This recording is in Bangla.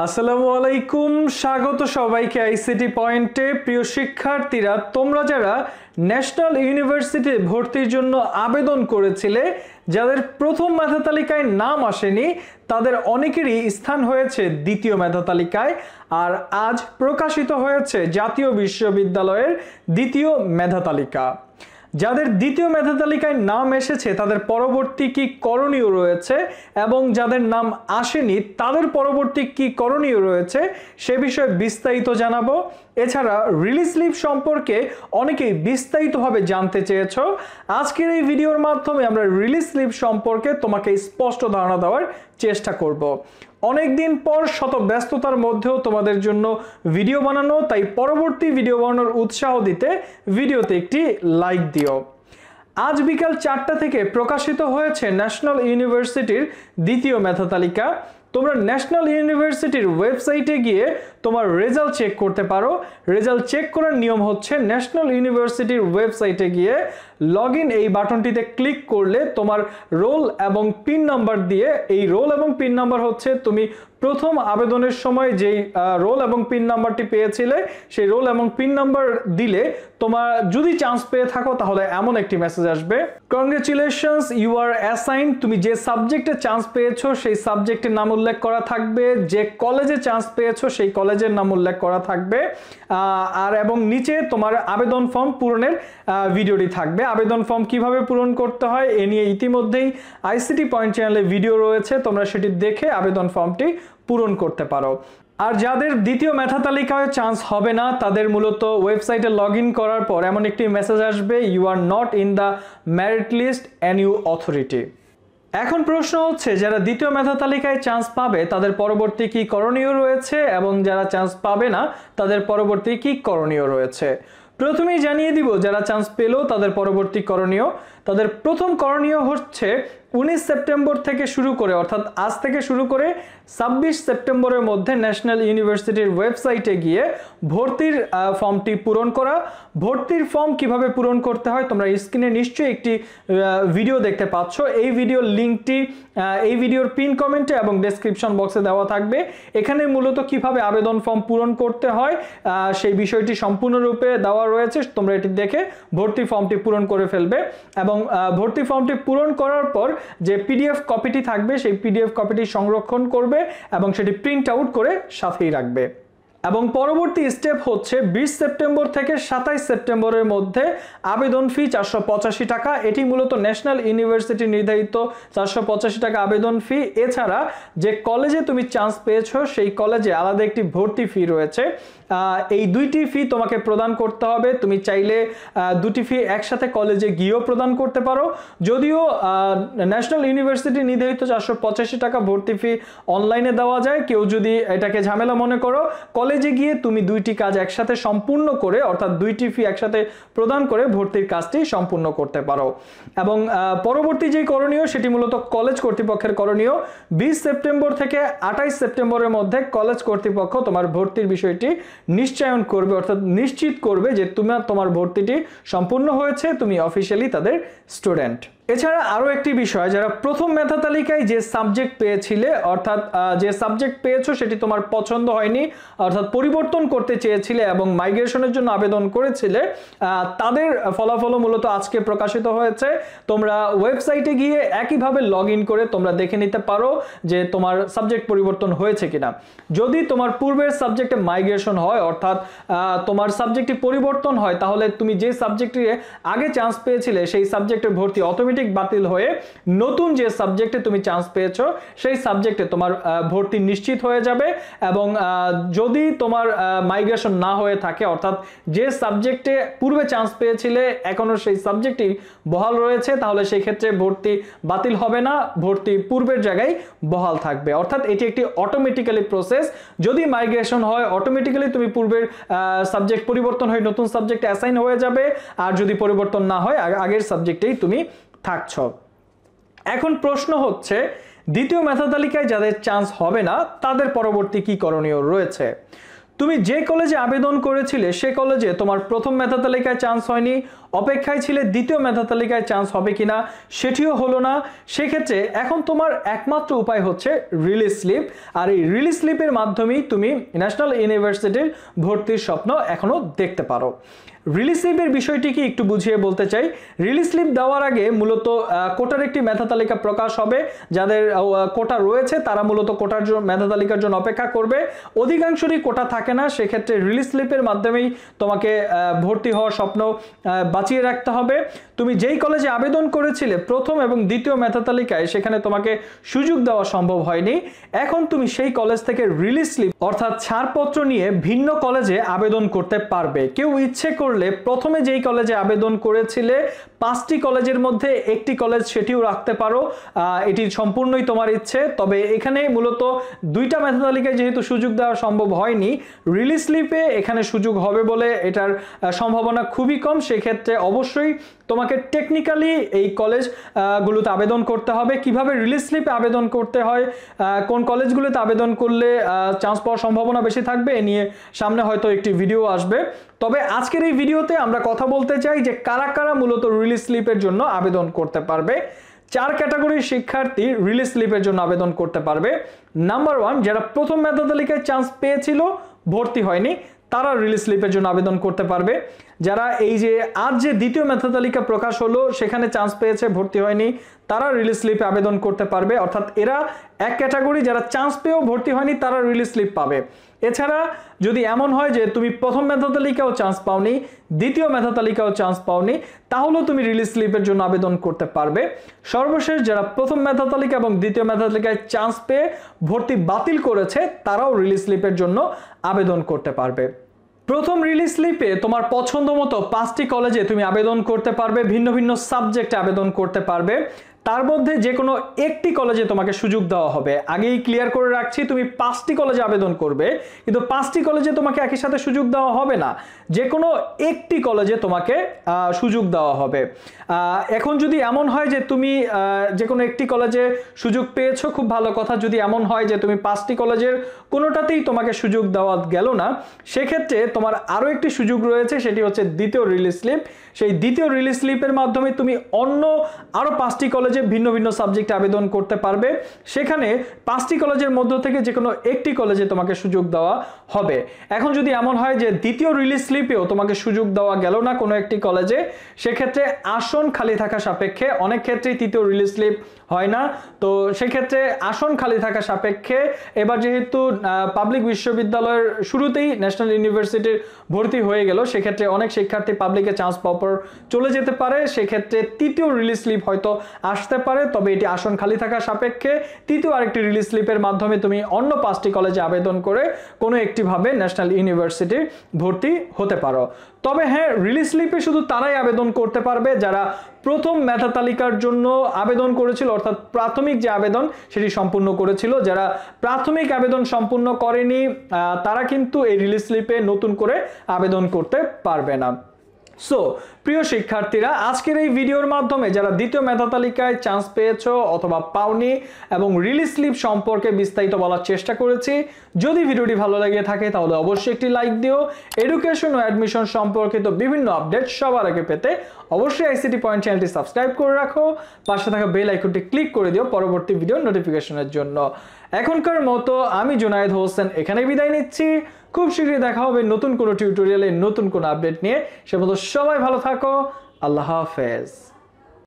আসসালামু আলাইকুম, স্বাগত সবাইকে আইসিটি পয়েন্টে। প্রিয় শিক্ষার্থীরা, তোমরা যারা ন্যাশনাল ইউনিভার্সিটি ভর্তির জন্য আবেদন করেছিলে, যাদের প্রথম মেধা তালিকায় নাম আসেনি, তাদের অনেকেরই স্থান হয়েছে দ্বিতীয় মেধা তালিকায়। আর আজ প্রকাশিত হয়েছে জাতীয় বিশ্ববিদ্যালয়ের দ্বিতীয় মেধা তালিকা। যাদের দ্বিতীয় মেধা তালিকায় নাম এসেছে তাদের পরবর্তী কি করণীয় রয়েছে এবং যাদের নাম আসেনি তাদের পরবর্তী কি করণীয় রয়েছে সে বিষয়ে বিস্তারিত জানাবো। এছাড়া রিলিজ স্লিপ সম্পর্কে অনেকেই বিস্তারিতভাবে জানতে চেয়েছো। আজকের এই ভিডিওর মাধ্যমে আমরা রিলিজ স্লিপ সম্পর্কে তোমাকে স্পষ্ট ধারণা দেওয়ার চেষ্টা করব। অনেকদিন পর শত ব্যস্ততার মধ্যেও তোমাদের জন্য ভিডিও বানানো, তাই পরবর্তী ভিডিও বানানোর উৎসাহ দিতে ভিডিওতে একটি লাইক দিও। আজ বিকাল 4টা থেকে প্রকাশিত হয়েছে ন্যাশনাল ইউনিভার্সিটির দ্বিতীয় মেধা তালিকা। তোমরা ন্যাশনাল ইউনিভার্সিটির ওয়েবসাইটে গিয়ে তোমার রেজাল্ট চেক করতে পারো। রেজাল্ট চেক করার নিয়ম হচ্ছে ন্যাশনাল ইউনিভার্সিটির ওয়েবসাইটে গিয়ে লগ ইন এই বাটনটিতে ক্লিক করলে তোমার রোল এবং পিন নাম্বার দিয়ে, এই রোল এবং পিন নাম্বার হচ্ছে তুমি প্রথম আবেদনের সময় যেই রোল এবং পিন নাম্বারটি পেয়েছিলে সেই রোল এবং পিন নাম্বার দিলে তোমার যদি চান্স পেয়ে থাকো তাহলে এমন একটি মেসেজ আসবে, কংগ্রেচুলেশনস, ইউ আর অ্যাসাইন্ড। তুমি যে সাবজেক্টে চান্স পেয়েছো সেই সাবজেক্টের নাম উল্লেখ করা থাকবে, যে কলেজে চান্স পেয়েছো সেই কলেজের নাম উল্লেখ করা থাকবে, আর এবং নিচে তোমার আবেদন ফর্ম পূরণের ভিডিওটি থাকবে। আবেদন ফর্ম কিভাবে পূরণ করতে হয় এ নিয়ে ইতিমধ্যেই আইসিটি পয়েন্ট চ্যানেলে ভিডিও রয়েছে, তোমরা সেটি দেখে আবেদন ফর্মটি পূরণ করতে পারো। আর যাদের দ্বিতীয় মেধা তালিকায় চান্স হবে না তাদের মূলত ওয়েবসাইটে লগ ইন করার পর এমন একটি মেসেজ আসবে, you are not in the merit list NU authority. এখন প্রশ্ন হচ্ছে, যারা দ্বিতীয় মেধা তালিকায় চান্স পাবে তাদের পরবর্তী কি করণীয় রয়েছে এবং যারা চান্স পাবে না তাদের পরবর্তী কি করণীয় রয়েছে। প্রথমেই জানিয়ে দিব যারা চান্স পেল তাদের পরবর্তী করণীয়। তাদের প্রথম করণীয় হচ্ছে 19 সেপ্টেম্বর থেকে শুরু করে, অর্থাৎ আজ থেকে শুরু করে 26 সেপ্টেম্বরের মধ্যে ন্যাশনাল ইউনিভার্সিটির ওয়েবসাইটে গিয়ে ভর্তির ফর্মটি পূরণ করা। ভর্তির ফর্ম কিভাবে পূরণ করতে হয় তোমরা স্ক্রিনে নিশ্চয়ই একটি ভিডিও দেখতে পাচ্ছ। এই ভিডিওর লিঙ্কটি এই ভিডিওর পিন কমেন্টে এবং ডেসক্রিপশন বক্সে দেওয়া থাকবে। এখানে মূলত কিভাবে আবেদন ফর্ম পূরণ করতে হয় সেই বিষয়টি সম্পূর্ণরূপে দেওয়া রয়েছে, তোমরা এটি দেখে ভর্তি ফর্মটি পূরণ করে ফেলবে। এবং ভর্তি ফর্মটি পূরণ করার পর যে পিডিএফ কপিটি থাকবে সেই পিডিএফ কপিটি সংরক্ষণ করবে এবং সেটি প্রিন্ট আউট করে সাথেই রাখবে। এবং পরবর্তী স্টেপ হচ্ছে 20 সেপ্টেম্বর থেকে 27 সেপ্টেম্বরের মধ্যে আবেদন ফি 485 টাকা। এটি মূলত ন্যাশনাল ইউনিভার্সিটি নির্ধারিত 485 টাকা আবেদন ফি। এছাড়া যে কলেজে তুমি চান্স পেয়েছো সেই কলেজে আলাদা একটি ভর্তি ফি রয়েছে। এই দুইটি ফি তোমাকে প্রদান করতে হবে। তুমি চাইলে দুটি ফি একসাথে কলেজে গিয়েও প্রদান করতে পারো। যদিও ন্যাশনাল ইউনিভার্সিটি নির্ধারিত 485 টাকা ভর্তি ফি অনলাইনে দেওয়া যায়, কেউ যদি এটাকে ঝামেলা মনে করো কলেজে গিয়ে তুমি দুইটি কাজ একসাথে সম্পূর্ণ করে, অর্থাৎ দুইটি ফি একসাথে প্রদান করে ভর্তির কাজটি সম্পূর্ণ করতে পারো। এবং পরবর্তী যে করণীয় সেটি মূলত কলেজ কর্তৃপক্ষের করণীয়। 20 সেপ্টেম্বর থেকে 28 সেপ্টেম্বরের মধ্যে কলেজ কর্তৃপক্ষ তোমার ভর্তির বিষয়টি নিশ্চয়ন করবে, অর্থাৎ নিশ্চিত করবে যে তোমার ভর্তিটি সম্পূর্ণ হয়েছে, তুমি অফিসিয়ালি তাদের স্টুডেন্ট। এছাড়া আরও একটি বিষয়, যারা প্রথম মেধা তালিকায় যে সাবজেক্ট পেয়েছিলে, অর্থাৎ যে সাবজেক্ট পেয়েছো সেটি তোমার পছন্দ হয়নি, অর্থাৎ পরিবর্তন করতে চেয়েছিলে এবং মাইগ্রেশনের জন্য আবেদন করেছিলে, তাদের ফলাফল মূলত আজকে প্রকাশিত হয়েছে। তোমরা ওয়েবসাইটে গিয়ে একইভাবে লগ ইন করে তোমরা দেখে নিতে পারো যে তোমার সাবজেক্ট পরিবর্তন হয়েছে কিনা। যদি তোমার পূর্বের সাবজেক্টে মাইগ্রেশন হয়, অর্থাৎ তোমার সাবজেক্টটি পরিবর্তন হয়, তাহলে তুমি যে সাবজেক্টে আগে চান্স পেয়েছিলে সেই সাবজেক্টের ভর্তি অটোমেটিক বাতিল হয়ে নতুন যে সাবজেক্টে তুমি চান্স পেয়েছো সেই সাবজেক্টে তোমার ভর্তি নিশ্চিত হয়ে যাবে। এবং যদি তোমার মাইগ্রেশন না হয়ে থাকে, অর্থাৎ যে সাবজেক্টে পূর্বে চান্স পেয়েছিলে এখনো সেই সাবজেক্টই বহাল রয়েছে, তাহলে সেই ক্ষেত্রে ভর্তি বাতিল হবে না, ভর্তি পূর্বের জায়গায় বহাল থাকবে। অর্থাৎ এটি একটি অটোমেটিক্যালি প্রসেস। যদি মাইগ্রেশন হয় অটোমেটিক্যালি তুমি পূর্বের সাবজেক্ট পরিবর্তন হয়ে নতুন সাবজেক্টে অ্যাসাইন হয়ে যাবে, আর যদি পরিবর্তন না হয় আগের সাবজেক্টেই তুমি থাকছ। এখন প্রশ্ন হচ্ছে, দ্বিতীয় মেধা তালিকায় যাদের চান্স হবে না তাদের পরবর্তী কি করণীয় রয়েছে। তুমি যে কলেজে আবেদন করেছিলে সে কলেজে তোমার প্রথম মেধা তালিকায় চান্স হয়নি, অপেক্ষায় ছিলে দ্বিতীয় মেধা তালিকায় চান্স হবে কিনা, সেটিও হলো না। সেক্ষেত্রে এখন তোমার একমাত্র উপায় হচ্ছে রিলিজ স্লিপ, আর এই রিলিজ স্লিপের মাধ্যমেই তুমি ন্যাশনাল ইউনিভার্সিটির ভর্তির স্বপ্ন এখনো দেখতে পারো। রিলিজ স্লিপের বিষয়টি কি একটু বুঝিয়ে বলতে চাই। রিলিজ স্লিপ দেওয়ার আগে মূলত কোটার একটি মেধা তালিকা প্রকাশ হবে। যাদের কোটা রয়েছে তারা মূলত কোটার মেধা তালিকার জন্য অপেক্ষা করবে। অধিকাংশরই কোটা থাকে না, সেক্ষেত্রে রিলিজ স্লিপের মাধ্যমেই তোমাকে ভর্তি হওয়ার স্বপ্ন বাঁচিয়ে রাখতে হবে। তুমি যেই কলেজে আবেদন করেছিলে প্রথম এবং দ্বিতীয় মেধা তালিকায়, সেখানে তোমাকে সুযোগ দেওয়া সম্ভব হয়নি। এখন তুমি সেই কলেজ থেকে রিলিজ স্লিপ অর্থাৎ ছাড়পত্র নিয়ে ভিন্ন কলেজে আবেদন করতে পারবে। কেউ ইচ্ছে করলে প্রথমে যেই কলেজে আবেদন করেছিলে 5টি কলেজের মধ্যে একটি কলেজ সেটিও রাখতে পারো, এটি সম্পূর্ণই তোমার ইচ্ছে। তবে এখানে মূলত 2টা মেধা তালিকায় যেহেতু সুযোগ দেওয়া সম্ভব হয়নি, রিলিজ স্লিপে এখানে সুযোগ হবে বলে এটার সম্ভাবনা খুবই কম। সেক্ষেত্রে অবশ্যই তোমাকে টেকনিক্যালি এই কলেজগুলোতে আবেদন করতে হবে। কিভাবে রিলিজ স্লিপে আবেদন করতে হয়, কোন কলেজগুলোতে আবেদন করলে চান্স পাওয়ার সম্ভাবনা বেশি থাকবে, এ নিয়ে সামনে হয়তো একটি ভিডিও আসবে। তবে আজকের এই ভিডিওতে আমরা কথা বলতে চাই যে কারা কারা মূলত রিলিজ স্লিপের জন্য আবেদন করতে পারবে। 4 ক্যাটাগরির শিক্ষার্থী রিলিজ স্লিপের জন্য আবেদন করতে পারবে। নাম্বার 1, যারা প্রথম মেধা তালিকায় চান্স পেয়েছিল ভর্তি হয়নি, তারা রিলিজ স্লিপের জন্য আবেদন করতে পারবে। যারা এই যে আজ যে দ্বিতীয় মেধা তালিকা প্রকাশ হলো সেখানে চান্স পেয়েছে ভর্তি হয়নি, তারা রিলিজ স্লিপে আবেদন করতে পারবে। অর্থাৎ এরা এক ক্যাটাগরি, যারা চান্স পেয়েও ভর্তি হয়নি তারা রিলিজ স্লিপ পাবে। এছাড়া যদি এমন হয় যে তুমি প্রথম মেধা তালিকাও চান্স পাওনি, দ্বিতীয় মেধা তালিকাও চান্স পাওনি, তাহলেও তুমি রিলিজ স্লিপের জন্য আবেদন করতে পারবে। সর্বশেষ যারা প্রথম মেধা তালিকা এবং দ্বিতীয় মেধা তালিকায় চান্স পেয়ে ভর্তি বাতিল করেছে, তারাও রিলিজ স্লিপের জন্য আবেদন করতে পারবে। প্রথম রিলিজ স্লিপে তোমার পছন্দ মতো 5টি কলেজে তুমি আবেদন করতে পারবে, ভিন্ন ভিন্ন সাবজেক্টে আবেদন করতে পারবে। তার মধ্যে যে কোনো একটি কলেজে তোমাকে সুযোগ দেওয়া হবে। আগেই ক্লিয়ার করে রাখছি, তুমি 5টি কলেজে আবেদন করবে, কিন্তু 5টি কলেজে তোমাকে একই সাথে সুযোগ দেওয়া হবে না, যে কোনো একটি কলেজে তোমাকে সুযোগ দেওয়া হবে। এখন যদি এমন হয় যে তুমি যে কোনো একটি কলেজে সুযোগ পেয়েছো, খুব ভালো কথা। যদি এমন হয় যে তুমি 5টি কলেজের কোনোটাতেই তোমাকে সুযোগ দেওয়া গেল না, সেক্ষেত্রে তোমার আরও একটি সুযোগ রয়েছে, সেটি হচ্ছে দ্বিতীয় রিলিজ স্লিপ। সেই দ্বিতীয় রিলিজ স্লিপের মাধ্যমে তুমি অন্য আরও 5টি কলেজে ভিন্ন ভিন্ন সাবজেক্টে আবেদন করতে পারবে। সেখানে 5টি কলেজের মধ্য থেকে যে কোনো একটি কলেজে তোমাকে সুযোগ দেওয়া হবে। এখন যদি এমন হয় যে দ্বিতীয় রিলিজ স্লিপেও তোমাকে সুযোগ দেওয়া গেল না কোনো একটি কলেজে, সেক্ষেত্রে আসন খালি থাকা সাপেক্ষে, অনেক ক্ষেত্রেই তৃতীয় রিলিজ স্লিপ হয় না, তো সেক্ষেত্রে আসন খালি থাকা সাপেক্ষে এবার যেহেতু পাবলিক বিশ্ববিদ্যালয়ের শুরুতেই ন্যাশনাল ইউনিভার্সিটির ভর্তি হয়ে গেল, সেক্ষেত্রে অনেক শিক্ষার্থী পাবলিকে চান্স পাওয়ার পর চলে যেতে পারে। সেক্ষেত্রে তৃতীয় রিলিজ স্লিপ হয়তো আসতে পারে, তবে এটি আসন খালি থাকা সাপেক্ষে তৃতীয় আরেকটি রিলিজ স্লিপের মাধ্যমে তুমি অন্য 5টি কলেজে আবেদন করে কোনো একটিভাবে ন্যাশনাল ইউনিভার্সিটি ভর্তি হতে পারো। তবে হ্যাঁ, রিলিজ স্লিপে শুধু তারাই আবেদন করতে পারবে যারা প্রথম মেধা তালিকার জন্য আবেদন করেছিল, অর্থাৎ প্রাথমিক যে আবেদন সেটি সম্পূর্ণ করেছিল। যারা প্রাথমিক আবেদন সম্পূর্ণ করেনি তারা কিন্তু এই রিলিজ স্লিপে নতুন করে আবেদন করতে পারবে না। সো প্রিয় শিক্ষার্থীরা, আজকের এই ভিডিওর মাধ্যমে যারা দ্বিতীয় মেধা তালিকায় চান্স পেয়েছো অথবা পাওনি এবং রিলিজ স্লিপ সম্পর্কে বিস্তারিত বলার চেষ্টা করেছি। যদি ভিডিওটি ভালো লেগে থাকে তাহলে অবশ্যই একটি লাইক দিও। এডুকেশন ও অ্যাডমিশন সম্পর্কিত বিভিন্ন আপডেট সবার আগে পেতে অবশ্যই আইসিটি পয়েন্ট চ্যানেলটি সাবস্ক্রাইব করে রাখো, পাশে থাকা বেল আইকনটি ক্লিক করে দিও পরবর্তী ভিডিও নোটিফিকেশনের জন্য। এখনকার মতো আমি জুনায়েদ হোসেন এখানে বিদায় নিচ্ছি। খুব শীঘ্রই দেখা হবে নতুন কোনো টিউটোরিয়ালে নতুন কোনো আপডেট নিয়ে। সে পর্যন্ত সবাই ভালো থাকো। আল্লাহ হাফেজ।